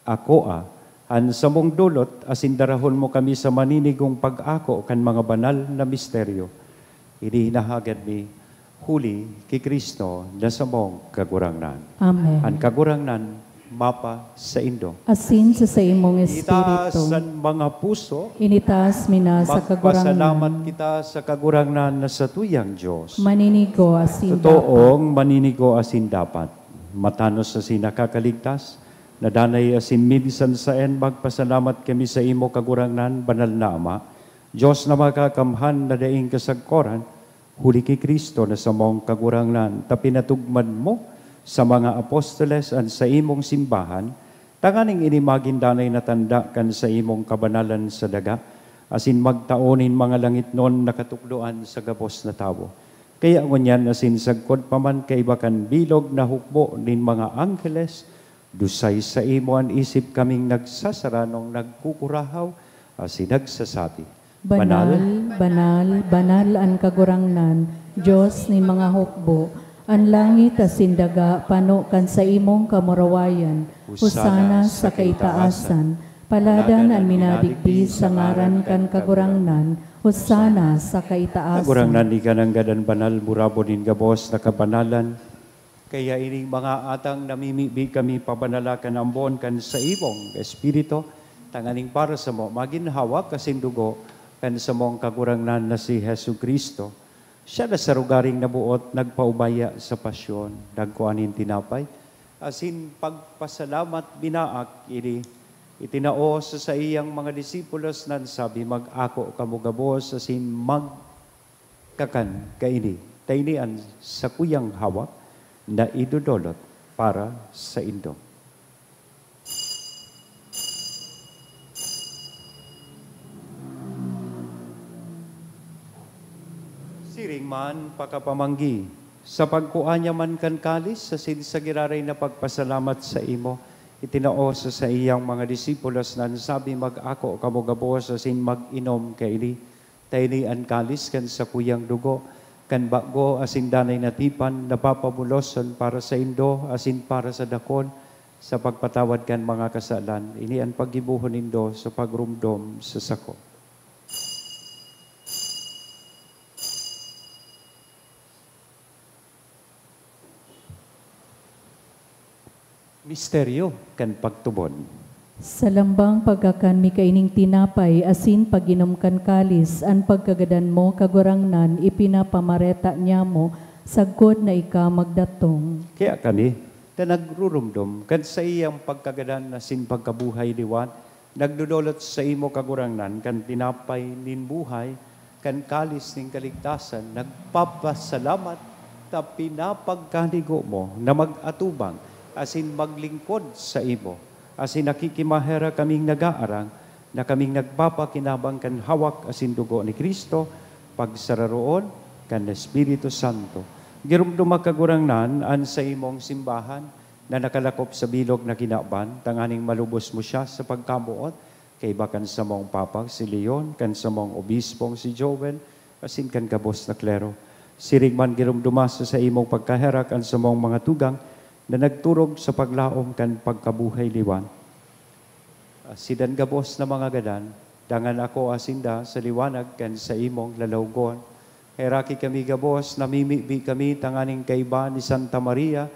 S5: ako an sa mong dulot, asindarahon mo kami sa maninigong pag-ako kan mga banal na misteryo. Inihinahagad mi, huli kay Kristo na sa mong kagurangnan.
S3: Amen.
S5: Ang kagurangnan, mapa sa indo.
S3: Asin sa imong espiritu,
S5: Itaasan mga puso,
S3: initaas mina sa
S5: magpasalamat
S3: kagurangnan,
S5: kita sa kagurangnan na sa tuyang Diyos.
S3: maninigo asin dapat.
S5: Totoong maninigo asin dapat. matanos sa sinakakaligtas, nadanay asin minsan sa magpasalamat kami sa imo kagurangnan, banal na Ama, Diyos na makakamhan na daing kasagkoran, huli kay Kristo na sa mong kagurangnan, tapinatugman mo sa mga apostoles at sa imong simbahan, tanganing inimagin danay natanda kan sa imong kabanalan sa daga, asin magtaonin mga langit non nakatukloan sa gabos na tao. Kaya ngunyan asin sagkod paman kay bakan bilog na hukbo nin mga angkeles, dusay sa imo an isip kaming nagsasaranong nagkukurahaw, asin nagsasabi,
S3: Banal, banal, banal ang kagurangnan, Diyos ni mga hukbo, ang langit asin daga pano kan sa imong kamurawayan, husana sa kaitaasan, paladan ang minadigdi sa ngaran kan kagurangnan, husana sa kaitaasan.
S5: Kagurangnan ni ka ng gadan banal, murabo nin gabos na kabanalan, kaya ining mga atang namimibi kami pabanalakan ambon kan sa imong Espiritu, tanganing para sa mo, maginhawa kasin dugo, kan sa mong kagurangnan na si Hesu Kristo. Siya na sa rugaring nabuot, nagpaubaya sa pasyon, nagkuanin tinapay. Asin pagpasalamat binaak, itinao sa iyang mga disipulos nan sabi, mag-ako kamugabos, asin magkakan kaini. Tainian sa kuyang hawak na idudolot para sa indo. Siring man pakapamanggi, sa pagkuanya man kan kalis, sa sinsagiraray na pagpasalamat sa imo, itinao sa iyang mga disipulos na sabi, mag-ako kamugabos, asin mag-inom kaili, tayni an kalis kan sa kuyang dugo, kan bago asin danay natipan, napapabuloson para sa indo, asin para sa dakon, sa pagpatawad kan mga kasalan, ini ang paggibuhon indo sa pagrumdom sa sako. Misteryo kan pagtubon.
S3: Sa lambang pagkakan mi kaining tinapay, asin paginom kan kalis, an pagkagadan mo kagurangnan, ipinapamareta niya mo, sagkod na ika magdatong.
S5: Kaya kani, na nagrurumdum, kan sa iyang pagkagadan asin pagkabuhay liwan, nagdudolot sa imo kagurangnan, kan tinapay nin buhay, kan kalis nin kaligtasan, nagpapasalamat, ta pinapagkanigo mo, na mag-atubang, asin maglingkod sa imo, asin nakikimahera kaming nag-aarang, na kaming nagpapakinabang kan hawak asin dugo ni Kristo, pagsararoon kan Espiritu Santo. Girumduma kagurangnan an sa imong simbahan, na nakalakop sa bilog na kinaban, tanganing malubos mo siya sa pagkamuot, kay bakan sa mong papag si Leon, kan sa mong obispong si Joel, asin kan kabos na klero. Sirigman girumduma sa imong pagkaherak an sa mong mga tugang, na nagturog sa paglaom kan pagkabuhay liwan. Sidan gabos na mga gadan, dangan ako asinda sa liwanag kan sa imong lalawgon. Heraki kami gabos, namimibi kami tanganing kaiba ni Santa Maria,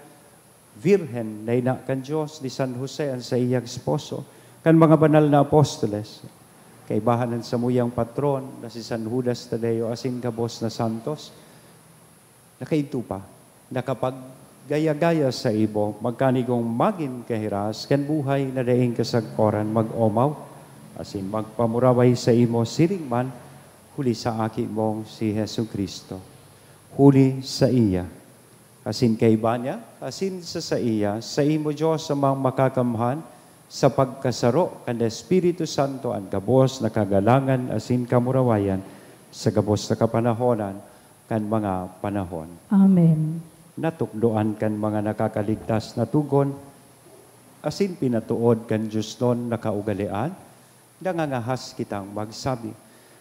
S5: Virhen na ina kan Diyos, ni San Jose ang sa iyang esposo, kan mga banal na apostoles, kaibahanan sa muyang patron na si San Judas Tadeo, asin gabos na santos, nakaito pa, gaya-gaya sa ibo, magkanigong magin kahiras, kan buhay na daing kasagkoran mag-omaw, asin magpamuraway sa imo siringman, huli sa aki mong si Hesu Kristo. Huli sa iya, asin kaiba niya, asin sa iya, sa imo Diyos sa mga makakamhan, sa pagkasaro kan Espiritu Santo, ang gabos na kagalangan, asin kamurawayan, sa gabos na kapanahonan, kan mga panahon.
S3: Amen.
S5: Natukdoan kan mga nakakaligtas na tugon, asin pinatuod kan Diyos nun nakaugalian, nangangahas kitang magsabi,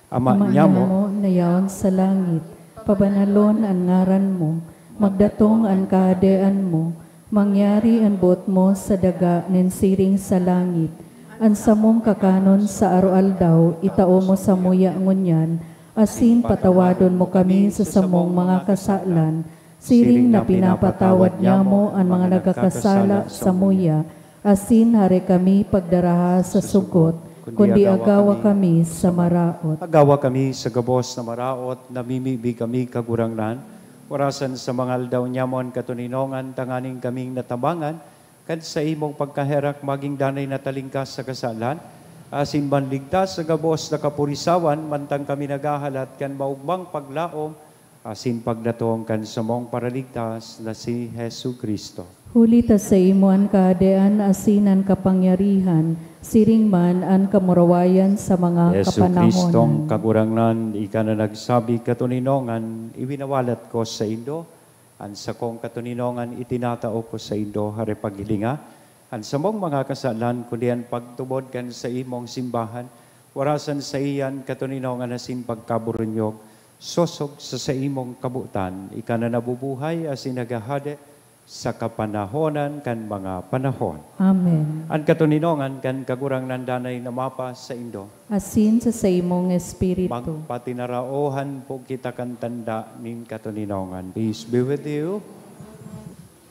S5: Ama niya mo,
S3: nayaon sa langit, pabanalon ang ngaran mo, magdatong ang kaadaan mo, mangyari ang buot mo sa daga nin siring sa langit, ang samong kakanon sa aroaldaw, itao mo sa muya ngunyan, asin patawadon mo kami sa samong mga kasalan, siring na pinapatawad niya mo ang mga nagkakasala sa muya, asin hari kami pagdaraha sa sugot, kundi agawa kami sa maraot.
S5: Agawa kami sa gabos na maraot, namimibi kami kagurangnan, Warasan sa mga aldaw nyamon katuninongan, tanganing kaming natabangan, kad sa imong pagkaherak maging danay na talingkas sa kasalan, asin banligtas sa gabos na kapurisawan, mantang kami nagahalat kan maugmang paglaom, asin pagdatong kan sa mong paraligtas na si Hesu Kristo.
S3: Huli ta sa imo an kaadean asinan kapangyarihan, siring man an kamurawayan sa mga
S5: Yesu Kristong
S3: kapanahonan.
S5: kagurangnan, ika na nagsabi katuninongan, iwinawalat ko sa Indo, an sa kong katuninongan itinatao ko sa Indo, hari paghilinga, an sa mong mga kasalan, kundi an pagtubod kan sa imong simbahan, warasan sa iyan katuninongan asin pagkaburunyog, sosog sa imong kabutan, ika na nabubuhay asin nagahade, sa kapanahonan kan mga panahon.
S3: Amen.
S5: Ang katuninongan kan kagurang nandanay na mapa sa Indo.
S3: Asin sa imong espiritu.
S5: Magpatinaraohan po kita kan tanda ning katuninongan. Peace be with you.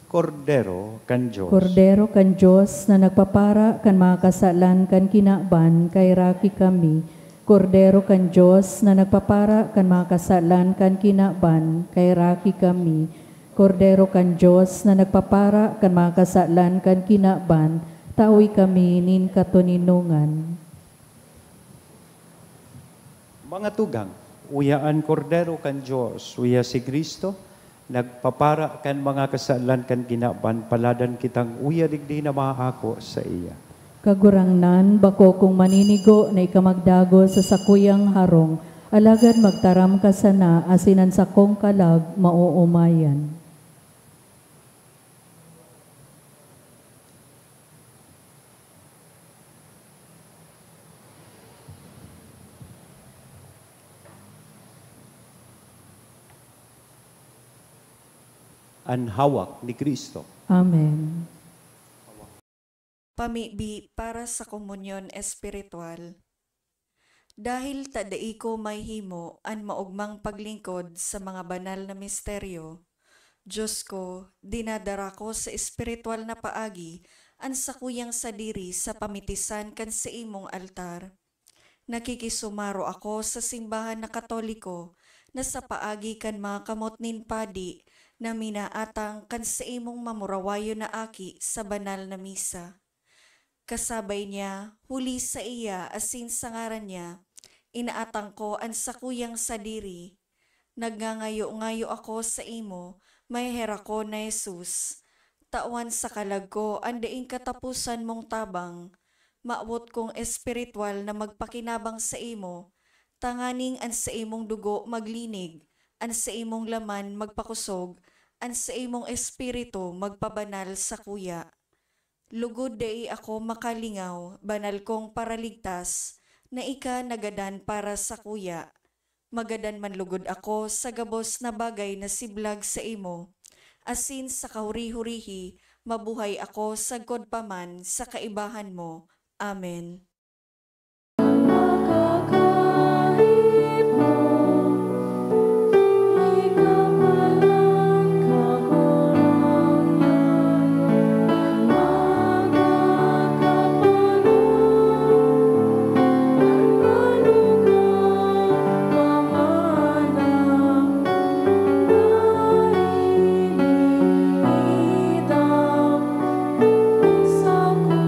S5: Kordero kan Diyos.
S3: Kordero kan Diyos na nagpapara kan mga kasalan kan kinaban kay raki kami. Kordero kan Diyos na nagpapara kan mga kasalan kan kinaban kay raki kami. Kordero kan Diyos na nagpapara kan mga kasalan kan kinaban, taoy kami nin katuninungan.
S5: Mga tugang, uyaan kordero kan Diyos, uya si Kristo, nagpapara kan mga kasalan kan kinaban, paladan kitang uya digdi na maako sa iya.
S3: Kagurangnan, bako kung maninigo na ikamagdago sa sakuyang harong, alagad magtaram ka sana asinan sa kong kalag mauumayan.
S5: Ang hawak ni Kristo.
S3: Amen.
S7: Pamibi para sa komunyon espiritual. Dahil tadai ko may himo an maugmang paglingkod sa mga banal na misteryo, Diyos ko, dinadara ko sa espiritual na paagi an sakuyang sadiri sa pamitisan kan sa imong altar. Nakikisumaro ako sa simbahan na Katoliko na sa paagi kan mga kamot nin padi na minaatang kan sa imong mamurawayo na aki sa banal na misa. Kasabay niya, huli sa iya asin sa ngaran niya, inaatang ko ang sakuyang sadiri. Nagngangayo-ngayo ako sa imo, may hera ko na Jesus. Tawan sa kalag ko, andaing katapusan mong tabang. Maawot kong espiritual na magpakinabang sa imo, tanganing an sa imong dugo maglinig, an sa imong laman magpakusog, an sa imong espiritu magpabanal sa kuya. Lugod dai ako makalingaw, banal kong paraligtas, na ika nagadan para sa kuya. Magadan man lugod ako sa gabos na bagay na siblag sa imo. Asin sa kahuri-hurihi, mabuhay ako sagkod paman sa kaibahan mo. Amen.
S4: Sa kuyang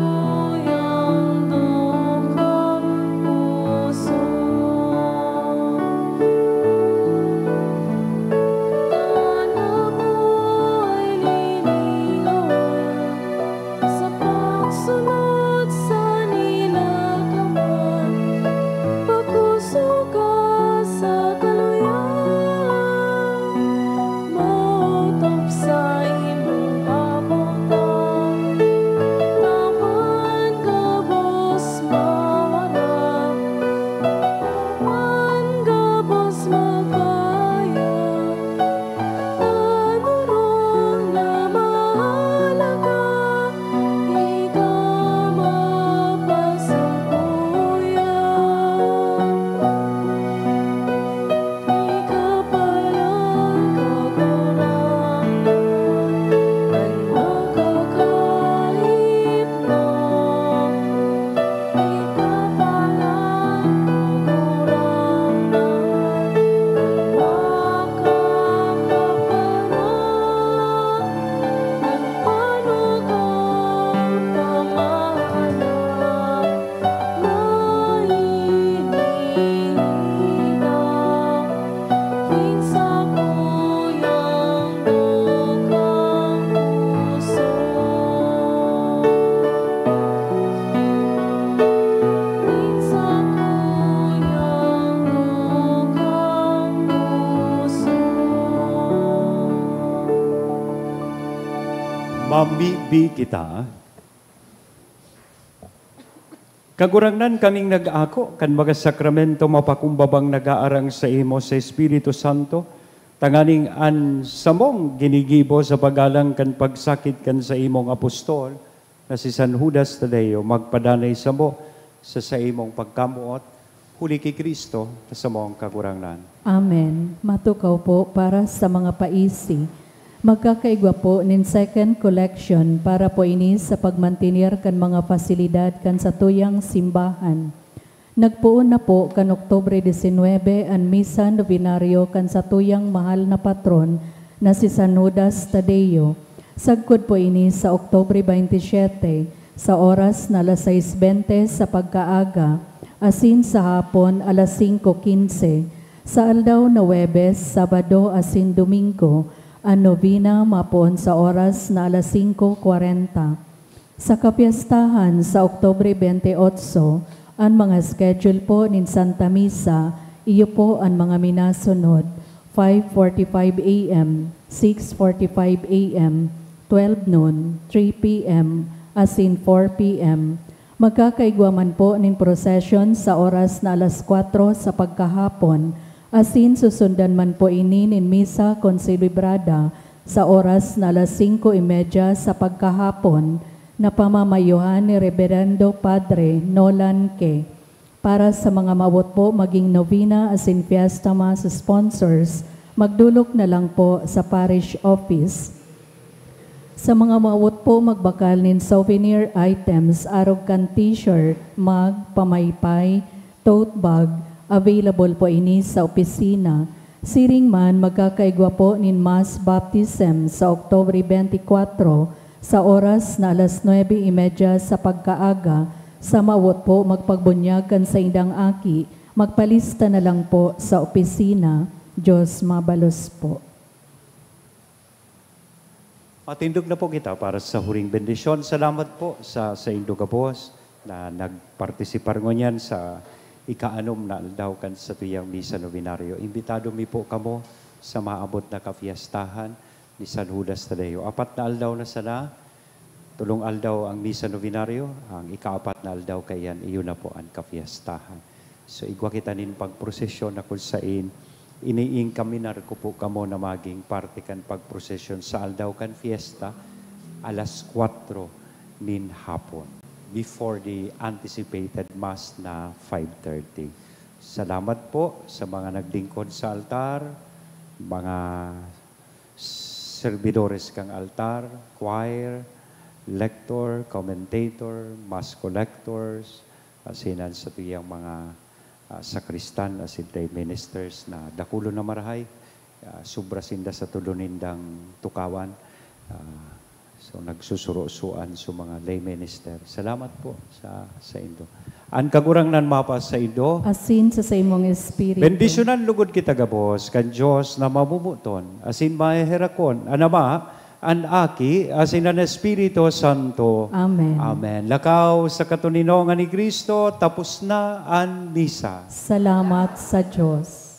S5: Mamibi kita. Kagurangnan kaming nag-ako, kan mga sakramento mapakumbabang nag-aarang sa imo sa Espiritu Santo, tanganing an samong ginigibo sa pagalang kan pagsakit kan sa imong apostol, na si San Judas Tadeo, magpadanay sa mo sa imong pagkamuot, huli kay Kristo, sa mong kagurangnan.
S3: Amen. Matukaw po para sa mga paisi. Magkakaigwa po nin second collection para po ini sa pagmantinir kan mga fasilidad kan sa tuyang simbahan. Nagpuon na po kan Oktubre 19 ang misa novenaryo kan sa tuyang mahal na patron na si San Judas Tadeo. Sagkod po ini sa Oktubre 27 sa oras na alas 6:20 sa pagkaaga, asin sa hapon alas 5:15, sa aldaw na Webes, Sabado asin Domingo, ang novena mapon sa oras na alas 5:40. Sa kapiyastahan sa Oktubre 28, ang mga schedule po nin Santa Misa, iyo po ang mga minasunod: 5:45 a.m., 6:45 a.m., 12 noon, 3 p.m., asin 4 p.m. Magkakaigwa man po nin procession sa oras na alas 4 sa pagkahapon, asin susundan man po ini nin misa konselibrada sa oras na alas 5:30 sa pagkahapon na pamamayuhan ni Reverendo Padre Nolan Ke. Para sa mga mawot po maging novena asin fiesta mas sponsors, magdulok na lang po sa parish office. Sa mga mawot po magbakal nin souvenir items, arog kan t-shirt, mug, pamaypay, tote bag, available po ini sa opisina. Siring man, magkakaigwa po nin mass baptism sa Oktubre 24 sa oras na alas 9:30 sa pagkaaga. Sa mawot po magpagbunyagan sa indang aki, magpalista na lang po sa opisina. Diyos mabalos po.
S5: Matindog na po kita para sa huring bendisyon. Salamat po sa Indogabos na nagpartisipar ngunyan sa ikaanom na aldaw kan sa tuyang misa novenaryo. Imbitado mi po kamo sa maabot na kafiestahan ni San Judas Tadeo. 4 na aldaw na sana, 3 aldaw ang misa novenaryo, ang ika-4 na aldaw kayan, iyon na po ang kafiestahan. So igwa kita nin pagprosesyon na kung sain, iniing kaminar ko po kamo na maging parte kan pagprosesyon sa aldaw kan fiesta, alas 4 nin hapon, before the anticipated Mass na 5:30. Salamat po sa mga naglingkod sa altar, mga servidores kang altar, choir, lector, commentator, Mass collectors, asinan sa tuyang mga sakristan, asin day ministers na dakulo na marahay, subra sinda sa tulunindang tukawan. So nagsusuro-suan sa mga lay minister. Salamat po sa Indo. Ang kagurangnan mapa sa Indo,
S3: Asin sa imong espiritu.
S5: bendisyonan lugod kita gabos, kan Diyos na mamumuton, asin maherakon, anama, an aki, asin ang Espiritu Santo.
S3: Amen.
S5: Amen. Lakaw sa katuninongan ni Kristo, tapos na ang misa.
S3: Salamat sa Diyos.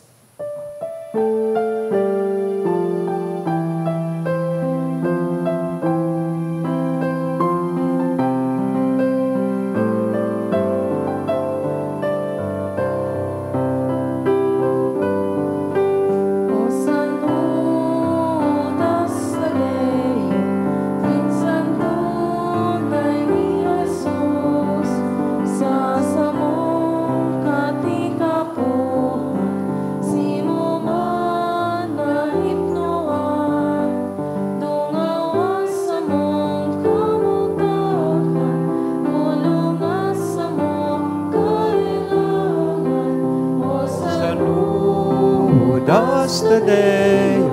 S5: Judas Tadeo,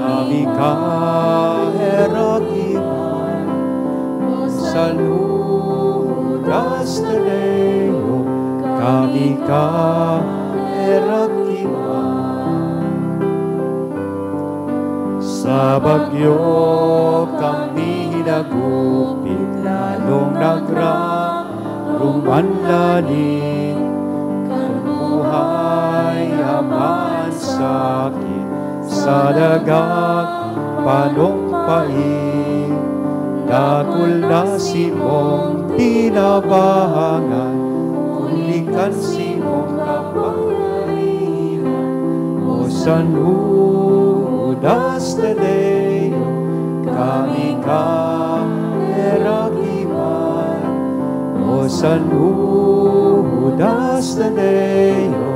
S5: kami kaherakiman. Judas Tadeo, kami kaherakiman. Sa bagyo kami hinagupit, lalong nagrarumanlanin. Buhay aman sakit sa dagat panumpain, dakul na simong tinabahangan, kulikan simong kapangyarihan. O San Judas Tadeo, kami kaerakiman. O San Judas Tadeo,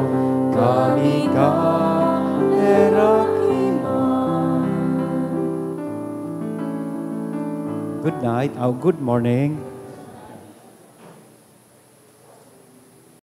S5: kami kaerakiman. Good night, good morning.